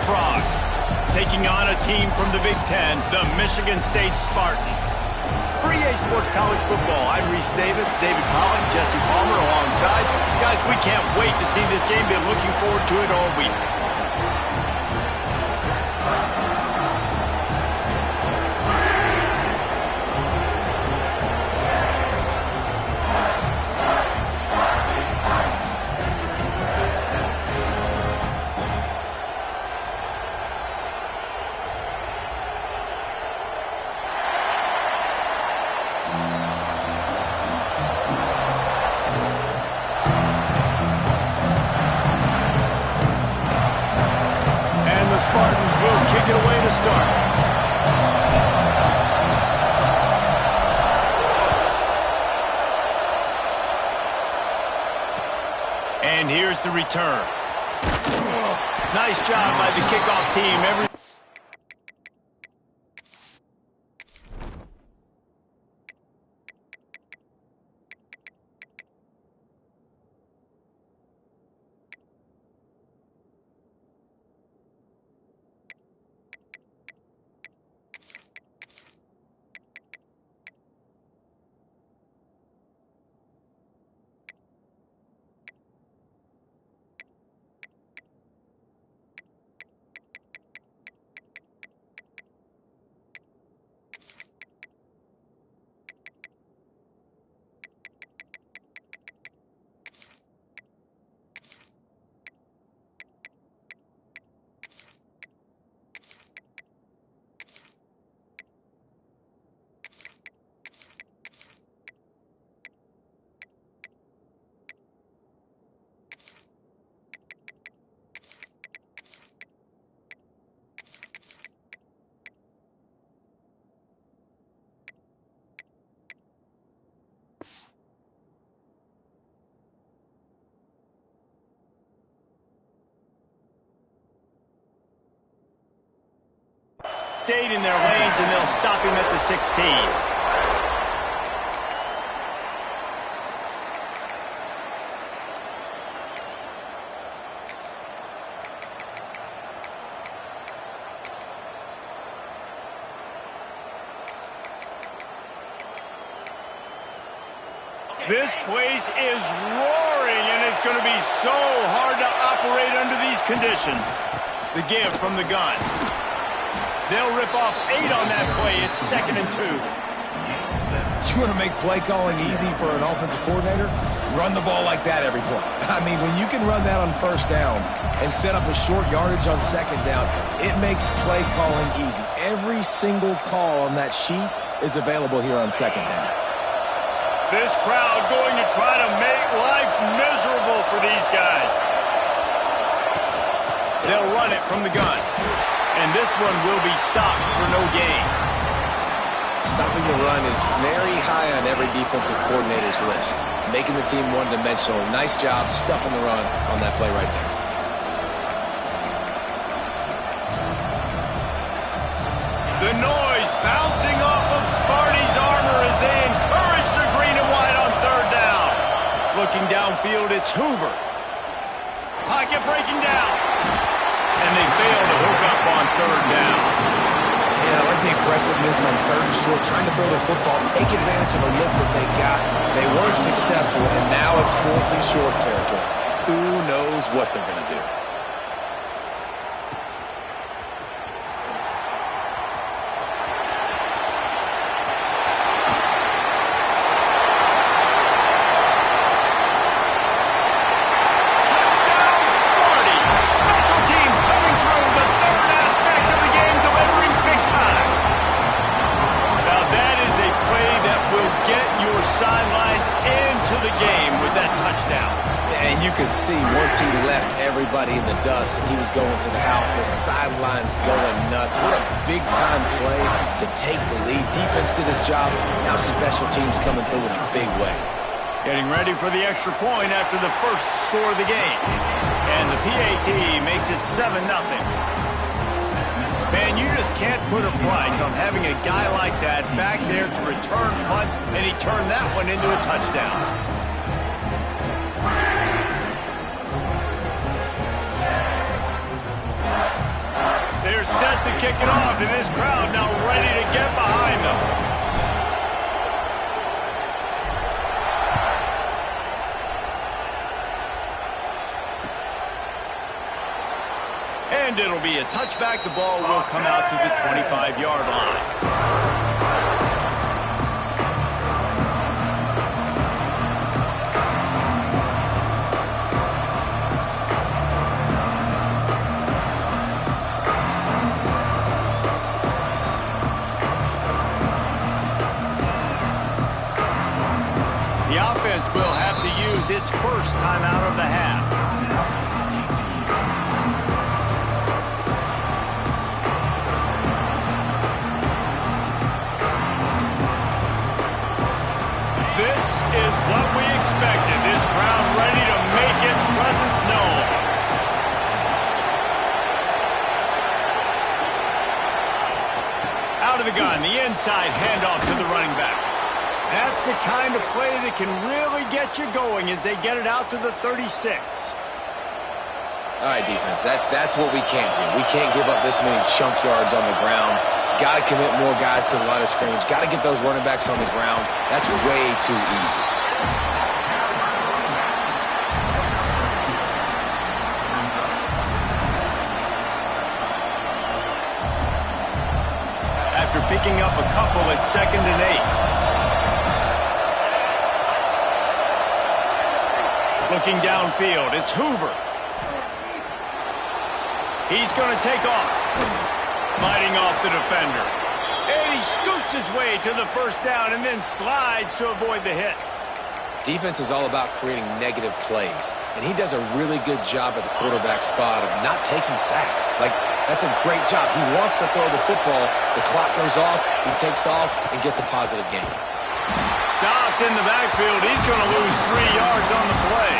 Frogs, taking on a team from the Big Ten, the Michigan State Spartans. For EA Sports College Football, I'm Reese Davis, David Pollock, Jesse Palmer alongside. Guys, we can't wait to see this game. Been looking forward to it all week. Spartans will kick it away to start. And here's the return. Nice job by the kickoff team. Stayed in their lanes, and they'll stop him at the 16. This place is roaring, and it's going to be so hard to operate under these conditions. The give from the gun. They'll rip off 8 on that play. It's 2nd and 2. You want to make play calling easy for an offensive coordinator? Run the ball like that every play. I mean, when you can run that on first down and set up a short yardage on second down, it makes play calling easy. Every single call on that sheet is available here on second down. This crowd going to try to make life miserable for these guys. They'll run it from the gun. And this one will be stopped for no gain. Stopping the run is very high on every defensive coordinator's list. Making the team one-dimensional. Nice job stuffing the run on that play right there. The noise bouncing off of Sparty's armor as they encourage the green and white on 3rd down. Looking downfield, it's Hoover. Pocket breaking down. And they fail to hook up on 3rd down. Yeah, I like the aggressiveness on 3rd and short, trying to throw the football, take advantage of a look that they got. They weren't successful, and now it's 4th and short territory. Who knows what they're going to do? And you could see once he left everybody in the dust and he was going to the house, the sidelines going nuts. What a big-time play to take the lead. Defense did his job. Now special teams coming through in a big way. Getting ready for the extra point after the first score of the game. And the PAT makes it 7-0. Man, you just can't put a price on having a guy like that back there to return punts, and he turned that one into a touchdown. to kick it off, and this crowd now ready to get behind them. And it'll be a touchback. The ball will come out to the 25-yard line. The offense will have to use its first timeout of the half. This is what we expected. This crowd ready to make its presence known. Out of the gun, the inside handoff to the running back. That's the kind of play that can really get you going as they get it out to the 36. All right, defense, that's what we can't do. We can't give up this many chunk yards on the ground. Got to commit more guys to the line of scrimmage. Got to get those running backs on the ground. That's way too easy. After picking up a couple at 2nd and 8. Looking downfield, it's Hoover. He's going to take off. Fighting off the defender. And he scoots his way to the first down and then slides to avoid the hit. Defense is all about creating negative plays, and he does a really good job at the quarterback spot of not taking sacks. Like, that's a great job. He wants to throw the football. The clock goes off, he takes off, and gets a positive gain. Stopped in the backfield. He's going to lose 3 yards on the play.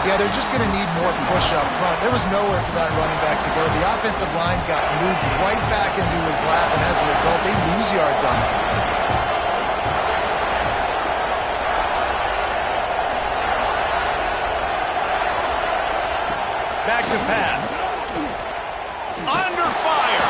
Yeah, they're just going to need more push up front. There was nowhere for that running back to go. The offensive line got moved right back into his lap, and as a result, they lose yards on him. Back to pass. Under fire.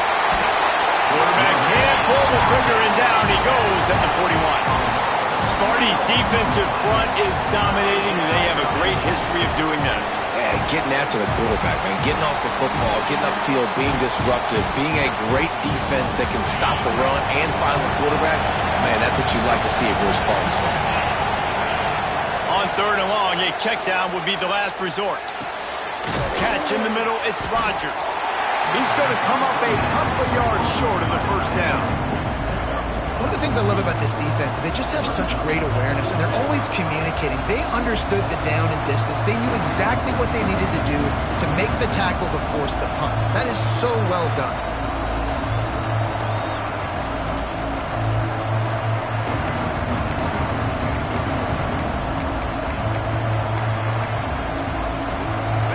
Quarterback can't pull the trigger, and down he goes at the 41. Sparty's defensive front is dominating, and they have a great history of doing that. Yeah, getting after the quarterback, man. Getting off the football, getting upfield, being disruptive, being a great defense that can stop the run and find the quarterback. Man, that's what you'd like to see if you're a Spartans fan. On 3rd and long, a check down would be the last resort. Catch in the middle, it's Rodgers. He's going to come up a couple of yards short of the first down. One of the things I love about this defense is they just have such great awareness, and they're always communicating. They understood the down and distance. They knew exactly what they needed to do to make the tackle to force the punt. That is so well done.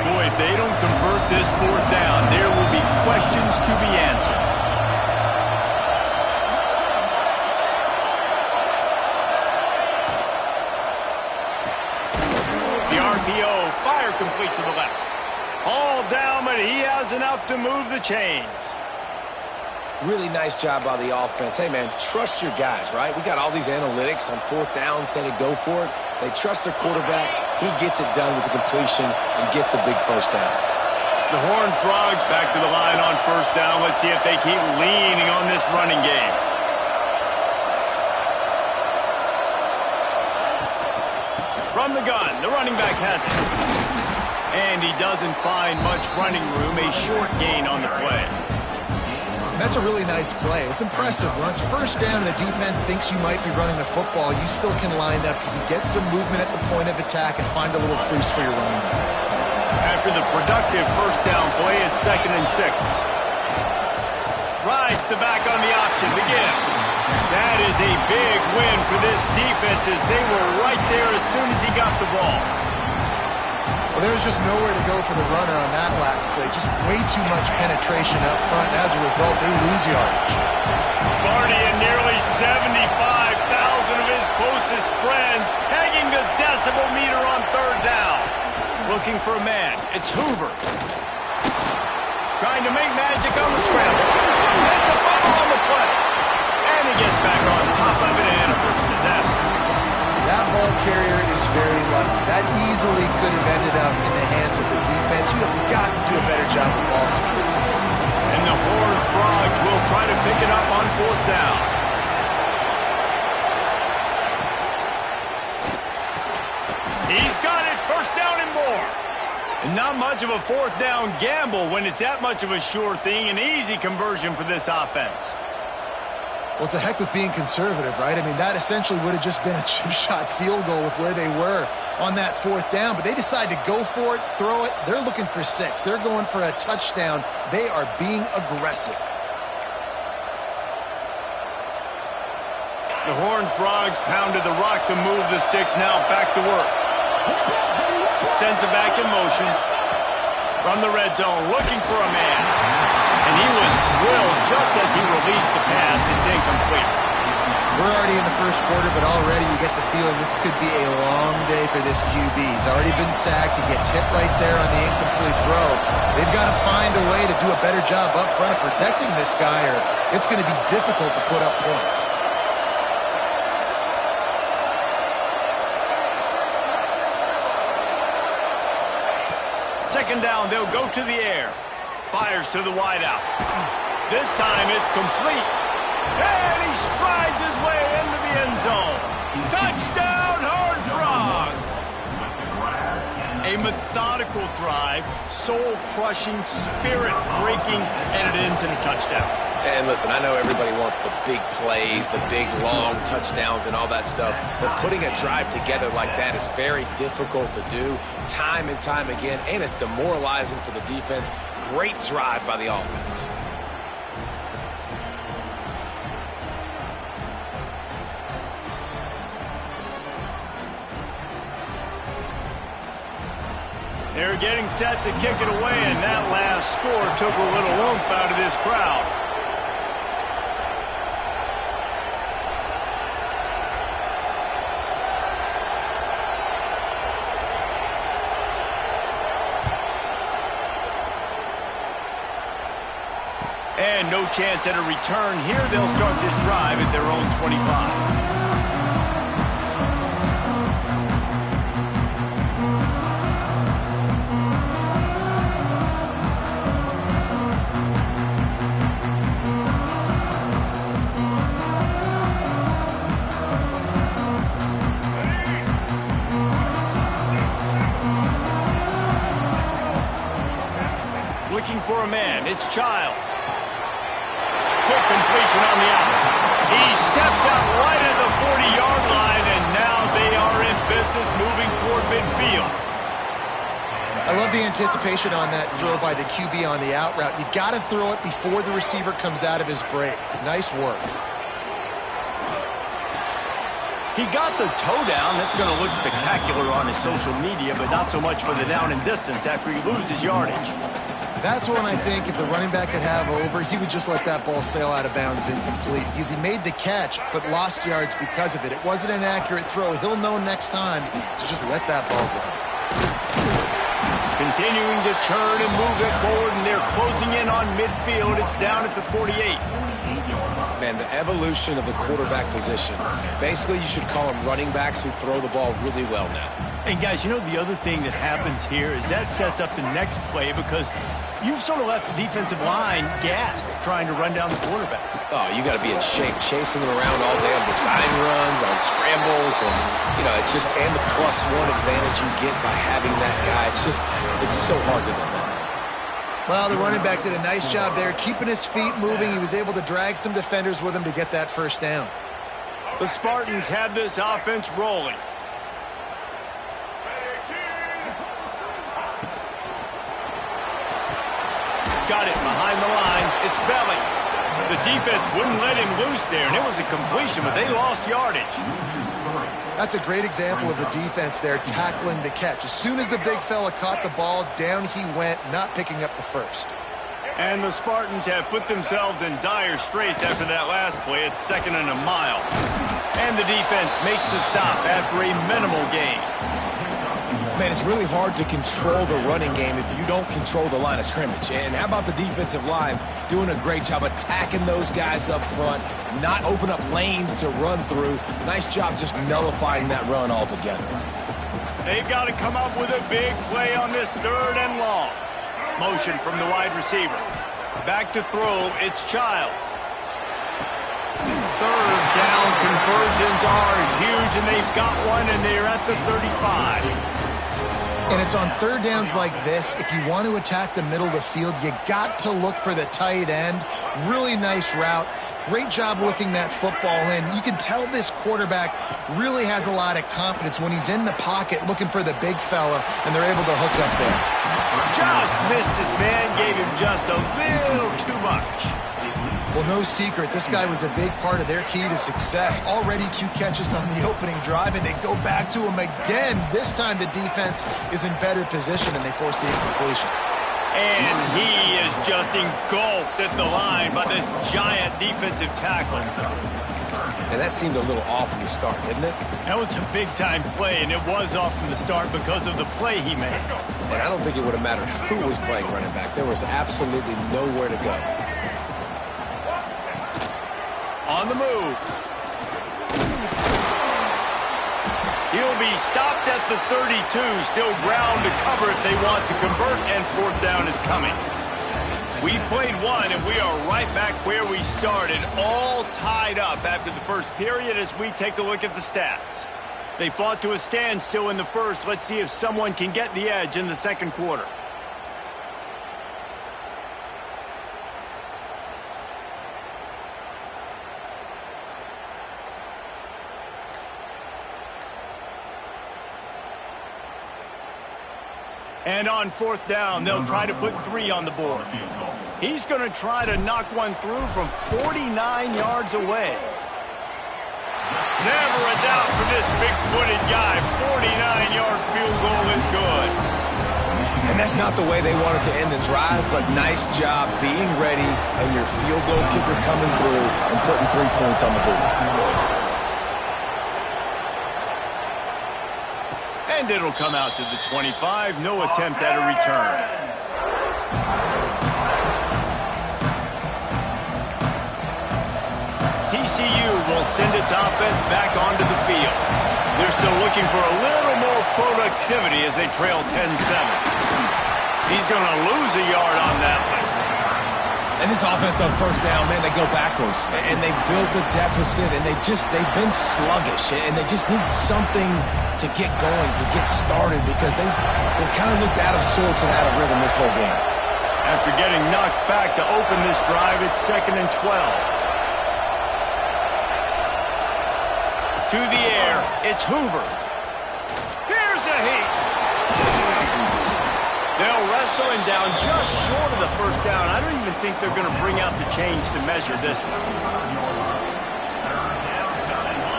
Boy, if they don't convert this 4th down, there will be questions to be answered. Fire complete to the left. All down, but he has enough to move the chains. Really nice job by the offense. Hey, man, trust your guys, right? We got all these analytics on 4th down, say to go for it. They trust their quarterback. He gets it done with the completion and gets the big first down. The Horned Frogs back to the line on 1st down. Let's see if they keep leaning on this running game. From the gun, the running back has it. And he doesn't find much running room, a short gain on the play. That's a really nice play. It's impressive. When it's 1st down and the defense thinks you might be running the football, you still can line up. You can get some movement at the point of attack and find a little crease for your running back. After the productive 1st down play, it's 2nd and 6. Rides the back on the option, the give. That is a big win for this defense as they were right there as soon as he got the ball. Well, there was just nowhere to go for the runner on that last play. Just way too much penetration up front. As a result, they lose yardage. Sparty and nearly 75,000 of his closest friends pegging the decibel meter on 3rd down. Looking for a man. It's Hoover. Trying trying to make magic on the scramble. That's a fumble on the play. And he gets back on top of it and averts disaster. That ball carrier is very lucky. That easily could have ended up in the hands of the defense. You have got to do a better job of ball security. And the Horned Frogs will try to pick it up on 4th down. He's got it. 1st down and more. And not much of a 4th down gamble when it's that much of a sure thing. An easy conversion for this offense. Well, it's a heck with being conservative, right? I mean, that essentially would have just been a chip shot field goal with where they were on that 4th down. But they decide to go for it, throw it. They're looking for 6. They're going for a touchdown. They are being aggressive. The Horned Frogs pounded the rock to move the sticks. Now back to work. Sends it back in motion. From the red zone, looking for a man. And he was drilled just as he released the pass. It's incomplete. We're already in the 1st quarter, but already you get the feeling this could be a long day for this QB. He's already been sacked. He gets hit right there on the incomplete throw. They've got to find a way to do a better job up front of protecting this guy, or it's going to be difficult to put up points. Second down, they'll go to the air. Fires to the wideout. This time it's complete. And he strides his way into the end zone. Touchdown, Horned Frogs! A methodical drive, soul-crushing, spirit-breaking, and it ends in a touchdown. And listen, I know everybody wants the big plays, the big, long touchdowns and all that stuff, but putting a drive together like that is very difficult to do time and time again, and it's demoralizing for the defense. Great drive by the offense. They're getting set to kick it away, and that last score took a little oomph out of this crowd. And no chance at a return here. They'll start this drive at their own 25. Looking for a man. It's Childs. Quick completion on the out. He steps out right at the 40-yard line, and now they are in business moving toward midfield. I love the anticipation on that throw by the QB on the out route. You got to throw it before the receiver comes out of his break. Nice work. He got the toe down. That's going to look spectacular on his social media, but not so much for the down and distance after he loses yardage. That's when I think if the running back could have over, he would just let that ball sail out of bounds incomplete, because he made the catch but lost yards because of it. It wasn't an accurate throw. He'll know next time to just let that ball go. Continuing to turn and move it forward, and they're closing in on midfield. It's down at the 48. Man, the evolution of the quarterback position. Basically, you should call them running backs who throw the ball really well now. And guys, you know the other thing that happens here is that sets up the next play, because you've sort of left the defensive line gassed trying to run down the quarterback. Oh, you got to be in shape, chasing him around all day on design runs, on scrambles, and, you know, it's just, and the +1 advantage you get by having that guy. It's so hard to defend. Well, the running back did a nice job there, keeping his feet moving. He was able to drag some defenders with him to get that 1st down. The Spartans have this offense rolling. Got it behind the line. It's Belly. The defense wouldn't let him loose there, and it was a completion, but they lost yardage. That's a great example of the defense there tackling the catch. As soon as the big fella caught the ball, down he went, not picking up the 1st. And the Spartans have put themselves in dire straits after that last play. It's 2nd and a mile. And the defense makes the stop after a minimal gain. Man, it's really hard to control the running game if you don't control the line of scrimmage. And how about the defensive line doing a great job attacking those guys up front, not open up lanes to run through. Nice job just nullifying that run altogether. They've got to come up with a big play on this 3rd and long. Motion from the wide receiver. Back to throw, it's Childs. 3rd down conversions are huge, and they've got one, and they're at the 35. And it's on 3rd downs like this. If you want to attack the middle of the field, you got to look for the tight end. Really nice route. Great job looking that football in. You can tell this quarterback really has a lot of confidence when he's in the pocket looking for the big fella, and they're able to hook up there. Just missed his man, gave him just a little too much. Well, no secret, this guy was a big part of their key to success. Already 2 catches on the opening drive, and they go back to him again. This time the defense is in better position, and they force the incompletion. And he is just engulfed at the line by this giant defensive tackle. And that seemed a little off from the start, didn't it? That was a big-time play, and it was off from the start because of the play he made. And I don't think it would have mattered who was playing running back. There was absolutely nowhere to go. On the move. He'll be stopped at the 32. Still ground to cover if they want to convert, and 4th down is coming. We played one, and we are right back where we started, all tied up after the first period as we take a look at the stats. They fought to a standstill in the first. Let's see if someone can get the edge in the second quarter. And on 4th down, they'll try to put 3 on the board. He's going to try to knock one through from 49 yards away. Never a doubt for this big-footed guy. 49-yard field goal is good. And that's not the way they wanted to end the drive, but nice job being ready and your field goal kicker coming through and putting 3 points on the board. And it'll come out to the 25. No attempt at a return. TCU will send its offense back onto the field. They're still looking for a little more productivity as they trail 10-7. He's going to lose a yard on that one. And this offense on 1st down, man, they go backwards. And they built a deficit, and they've been sluggish. And they just need something to get going, to get started, because they've kind of looked out of sorts and out of rhythm this whole game. After getting knocked back to open this drive, it's 2nd and 12. To the air, it's Hoover. Here's a heat. They'll wrestle him down just short of the 1st down. I don't even think they're going to bring out the chains to measure this one.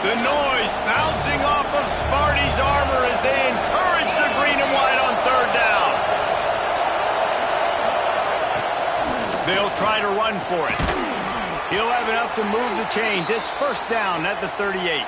The noise bouncing off of Sparty's armor as they encourage the green and white on 3rd down. They'll try to run for it. He'll have enough to move the chains. It's 1st down at the 38.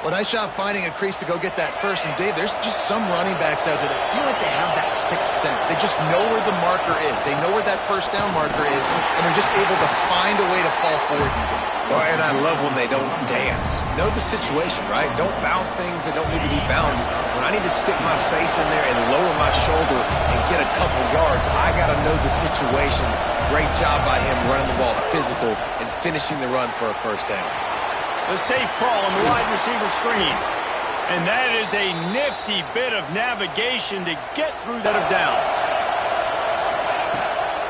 Well, nice job finding a crease to go get that first. And, Dave, there's just some running backs out there that feel like they have that sixth sense. They just know where the marker is. They know where that 1st down marker is, and they're just able to find a way to fall forward and get it. Oh, and I love when they don't dance. Know the situation, right? Don't bounce things that don't need to be bounced. When I need to stick my face in there and lower my shoulder and get a couple yards, I got to know the situation. Great job by him running the ball physical and finishing the run for a 1st down. The safe call on the wide receiver screen. And that is a nifty bit of navigation to get through that of downs.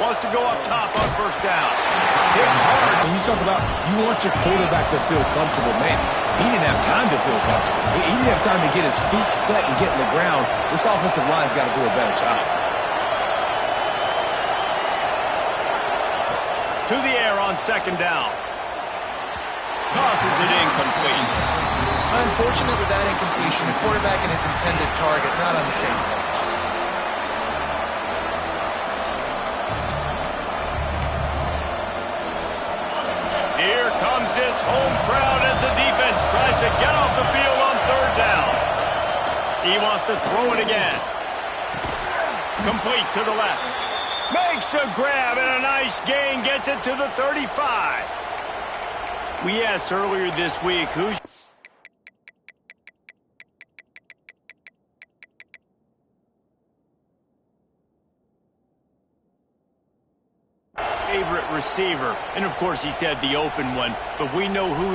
Wants to go up top on 1st down. Hit hard. When you talk about you want your quarterback to feel comfortable, man, he didn't have time to feel comfortable. He didn't have time to get his feet set and get in the ground. This offensive line's got to do a better job. To the air on 2nd down. Tosses it incomplete. Unfortunate with that incompletion. The quarterback and his intended target not on the same page. Here comes this home crowd as the defense tries to get off the field on 3rd down. He wants to throw it again. Complete to the left. Makes a grab and a nice gain. Gets it to the 35. We asked earlier this week who's favorite receiver. And, of course, he said the open one. But we know who